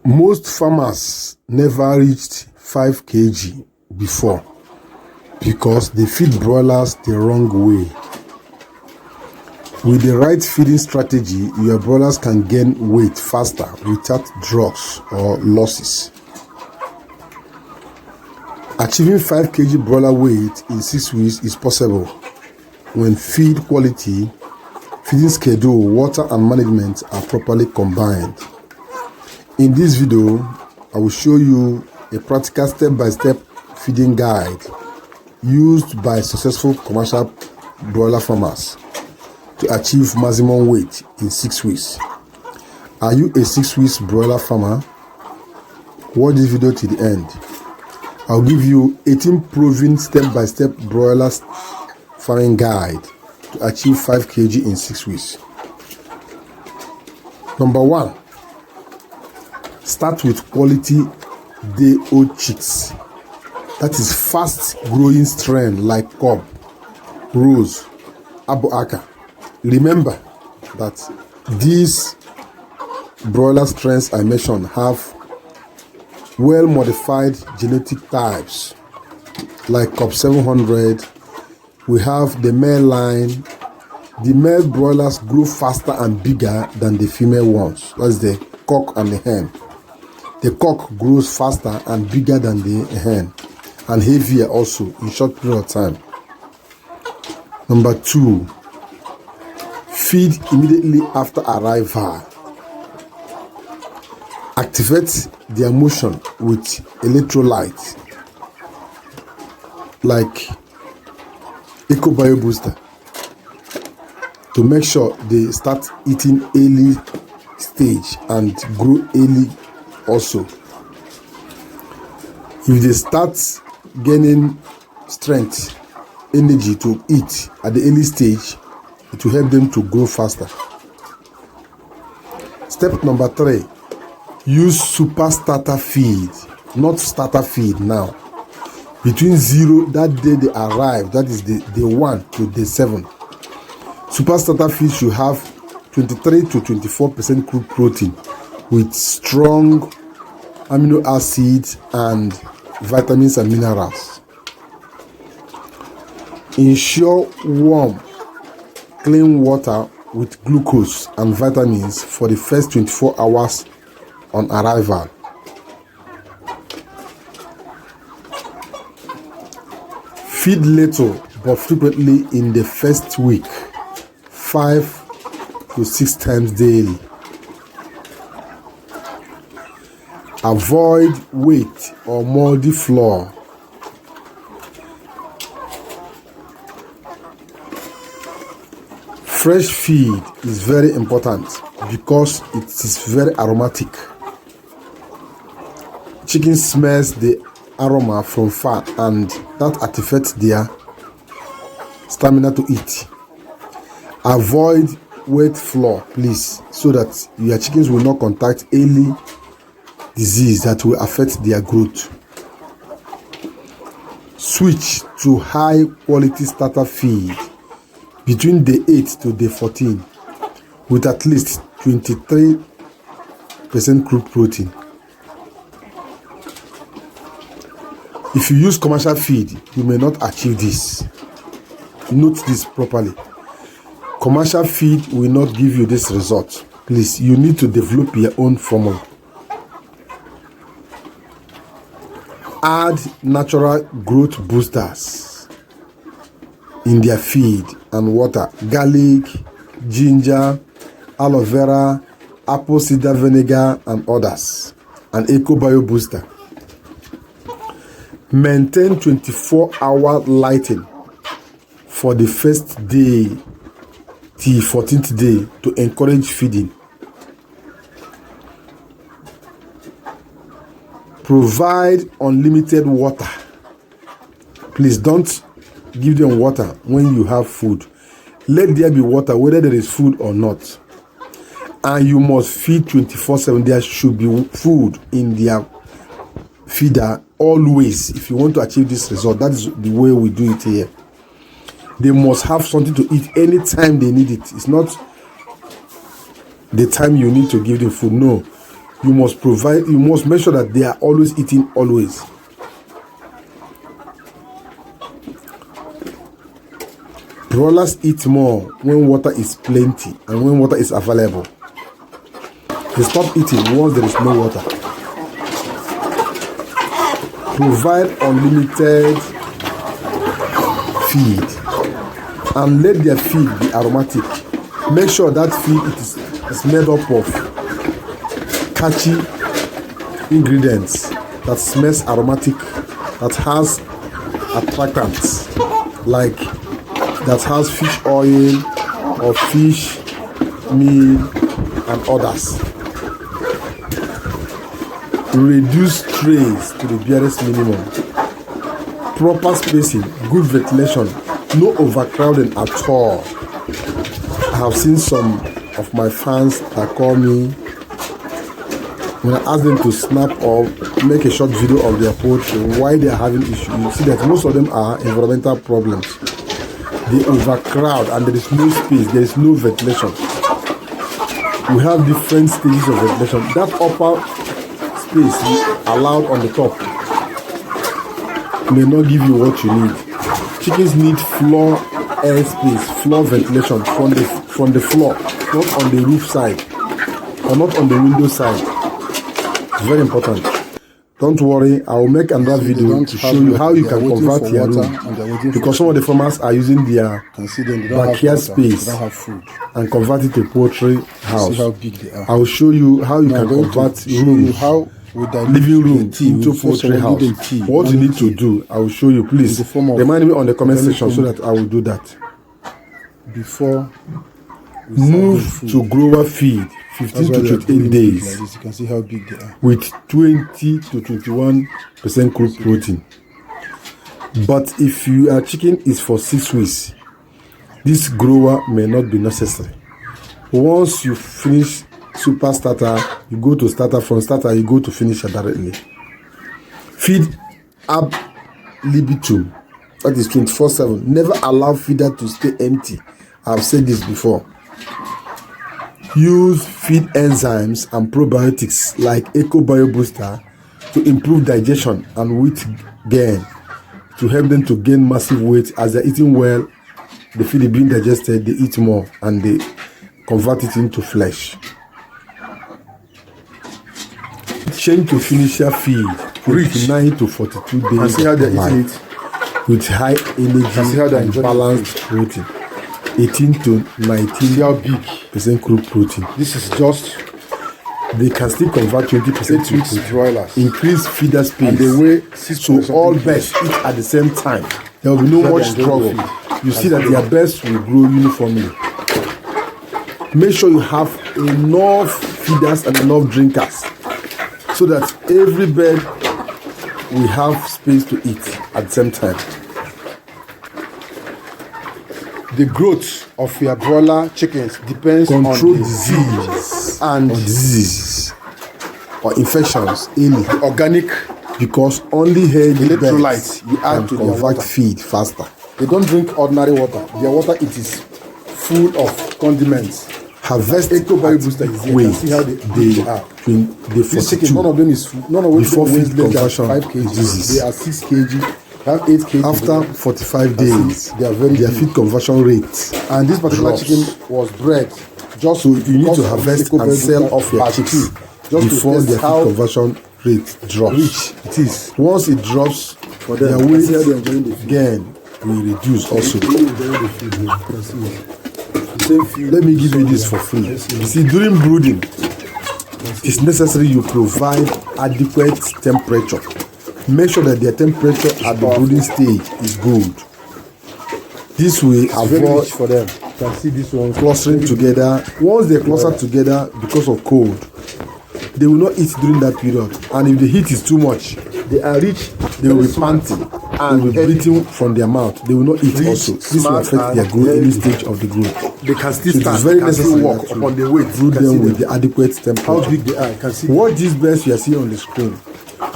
Most farmers never reached 5 kg before because they feed broilers the wrong way. With the right feeding strategy, your broilers can gain weight faster without drugs or losses. Achieving 5 kg broiler weight in 6 weeks is possible when feed quality, feeding schedule, water and management are properly combined. In this video, I will show you a practical step-by-step feeding guide used by successful commercial broiler farmers to achieve maximum weight in 6 weeks. Are you a 6 weeks broiler farmer? Watch this video to the end. I'll give you 18 proven step-by-step broiler farming guide to achieve 5 kg in 6 weeks. Number 1. Start with quality day-old chicks. That is fast-growing strain like Cobb, Rose, Abuaka. Remember that these broiler strains I mentioned have well-modified genetic types like Cobb 700. We have the male line. The male broilers grow faster and bigger than the female ones. That's the cock and the hen. The cock grows faster and bigger than the hen, and heavier also in short period of time. Number 2, feed immediately after arrival. Activate their motion with electrolyte like EcoBio Booster to make sure they start eating early stage and grow early also. If they start gaining strength, energy to eat at the early stage, it will help them to grow faster. Step number 3, use super starter feed, not starter feed now. Between 0, that day they arrive, that is the day 1 to day 7. Super starter feed should have 23 to 24% crude protein with strong amino acids and vitamins and minerals. Ensure warm, clean water with glucose and vitamins for the first 24 hours on arrival. Feed little but frequently in the first week, 5 to 6 times daily. Avoid wet or moldy floor. Fresh feed is very important because it is very aromatic. Chicken smells the aroma from far and that activates their stamina to eat. Avoid wet floor, please, so that your chickens will not contact early disease that will affect their growth. Switch to high quality starter feed between day 8 to day 14 with at least 23% crude protein. If you use commercial feed, you may not achieve this. Note this properly. Commercial feed will not give you this result. Please, you need to develop your own formula. Add natural growth boosters in their feed and water. Garlic, ginger, aloe vera, apple cider vinegar and others. An EcoBio Booster. Maintain 24-hour lighting for the first day till 14th day to encourage feeding. Provide unlimited water. Please don't give them water when you have food. Let there be water whether there is food or not. And you must feed 24/7. There should be food in their feeder always. If you want to achieve this result, that is the way we do it here. They must have something to eat anytime they need it. It's not the time you need to give them food. No, You must make sure that they are always eating always. Broilers eat more when water is plenty and when water is available. They stop eating once there is no water. Provide unlimited feed and let their feed be aromatic. Make sure that feed is made up of catchy ingredients that smells aromatic, that has attractants, like that has fish oil or fish meal and others. Reduce strays to the barest minimum. Proper spacing, good ventilation, no overcrowding at all. I have seen some of my fans that call me when I ask them to snap or make a short video of their poultry, why they are having issues. You see that most of them are environmental problems. They overcrowd and there is no space, there is no ventilation. We have different stages of ventilation. That upper space allowed on the top may not give you what you need. Chickens need floor air space, floor ventilation from the floor, not on the roof side or not on the window side. It's very important. Don't worry, I will make another video to show you how you can convert your room, because some of the farmers are using their backyard space and convert it to poultry house. I will show you how you can convert rooms, living room into poultry house. What you need to do, I will show you. Please remind me on the comment section so that I will do that. Before move to grower feed 15 to 28 days you can see how big they are, with 20 to 21% crude protein. But if your chicken is for 6 weeks, this grower may not be necessary. Once you finish super starter, you go to starter. From starter you go to finisher directly. Feed ab libitum, that is 24/7. Never allow feeder to stay empty. I've said this before. Use feed enzymes and probiotics like Eco Bio Booster to improve digestion and weight gain, to help them to gain massive weight. As they're eating well, the feed is being digested, they eat more and they convert it into flesh. Change to finisher feed 29 to 42 days. And see how they're eating it with high energy and balanced protein. 18 to 19% crude protein. This is just, they can still convert 20% to protein. Broilers. Increase feeder space. And the way so all birds eat at the same time. There will be no much struggle. You see that their birds will grow uniformly. Make sure you have enough feeders and enough drinkers so that every bird will have space to eat at the same time. The growth of your broiler chickens depends on disease and diseases or infections in the organic, because only healthy electrolytes you add to convert feed faster. They don't drink ordinary water. Their water, it is full of condiments. Harvest Eco Bio Booster is here. You see how they are. This chicken, none of them is none of them weighs less than 5 kg. They are 6 kg. Have 8 kg. After 45 days, their feed conversion rate. And this particular chicken was bred just so you need to harvest and sell off your chicks before their feed conversion rate drops. It is. Once it drops, their weight gain will reduce also. Let me give you this for free. You see, during brooding, it's necessary you provide adequate temperature. Make sure that their temperature at the brooding stage is good. This will avoid for them. You can see this one clustering together. Once they cluster together because of cold, they will not eat during that period. And if the heat is too much, they are rich, they will be panting and will be breathing from their mouth. They will not eat also. This will affect their growth, any stage of the growth. They can still stand. It is very necessary walk upon the weight. Brood them with the adequate temperature. How big they are, you can see. What these birds you are seeing on the screen,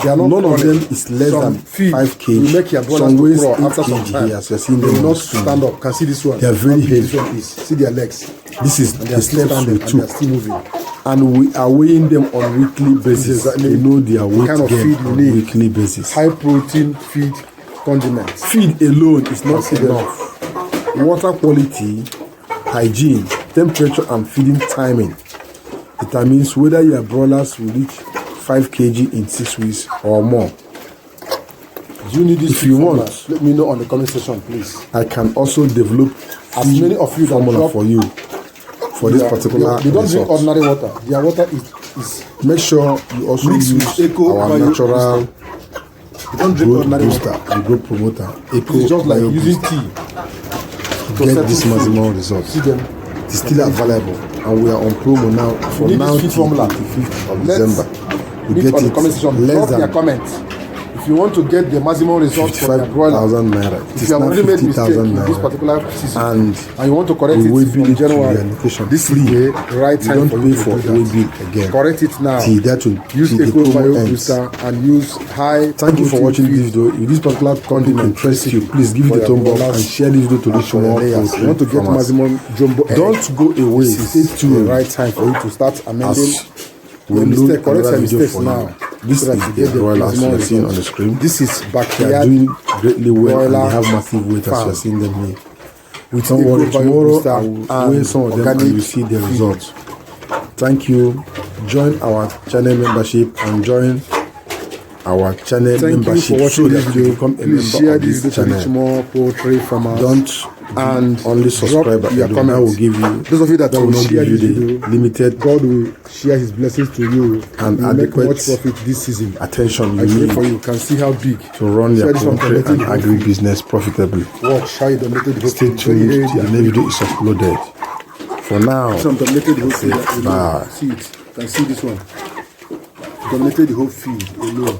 they are not none of them is less than 5 kg. Make your some weighs 8 kg. Yes, you are seeing them not stand up. Can see this one. They are very heavy. See their legs. This is the steps we took and we are weighing them on weekly basis to know their weight kind of gain feed you on need. weekly basis. High protein feed condiments. Feed alone is not enough. Water quality, hygiene, temperature, and feeding timing determines whether your broilers will reach 5 kg in 6 weeks or more. Do you need this? If you want, let me know on the comment section, please. I can also develop as many of you formula for you for this particular they don't drink result. ordinary water. Their water is Make sure you also mixed use with Eco our Bio natural You don't drink growth ordinary booster water. and growth promoter. Eco It's just like Bio using Booster. tea. To get this maximum result. See them. It's still available, and we are on promo now for need now this till feed formula. 25th of Let's December. You Meet get on the it comment section. less Drop their than comments. If you want to get the maximum results for your broiler, 55,000 naira. if It's you have now already made mistake 50,000 in this naira. particular season And you want to correct we will it bill from it to January, your location this free. is the right You time don't for pay you for to do way that. bill again. Correct it now. Till that will Use till the Eco promo Bio ends. Booster and use high. Thank you for watching this video. If this particular content interests you, please give it a thumb up and share this video to reach more You poultry want to get farmers. maximum jumbo egg. Don't go away. Stay This is tuned. the right time for you to start amending As we your load mistake. Correct another your video mistakes for now. you. This so is that you the get the broilers you maximum are seeing on the results. screen. This is They are backyard doing greatly well and broiler they have massive weight as you farm. are seeing them here. with Don't worry, Eco Bio tomorrow Booster I will weigh some of them and organic you see the feed. results. Thank you. Join our channel membership and join our channel Thank you membership for watching so this that you video. become a Please member share of this this video to reach channel. more poultry farmers. Don't and only subscribe drop your alone. That comments. will give you Those of you that will will not share give this you the video, limited God will share His blessings to you and you will make adequate much profit this season. attention I you pray need for you. Can see how big to run share your this one poultry connected and to the agri business profitably. Watch how you dominated the whole Stay thing. tuned Very till the next video is uploaded. For now, Some dominated the whole field bye. alone. See it. You can see this one. Dominated the whole field alone.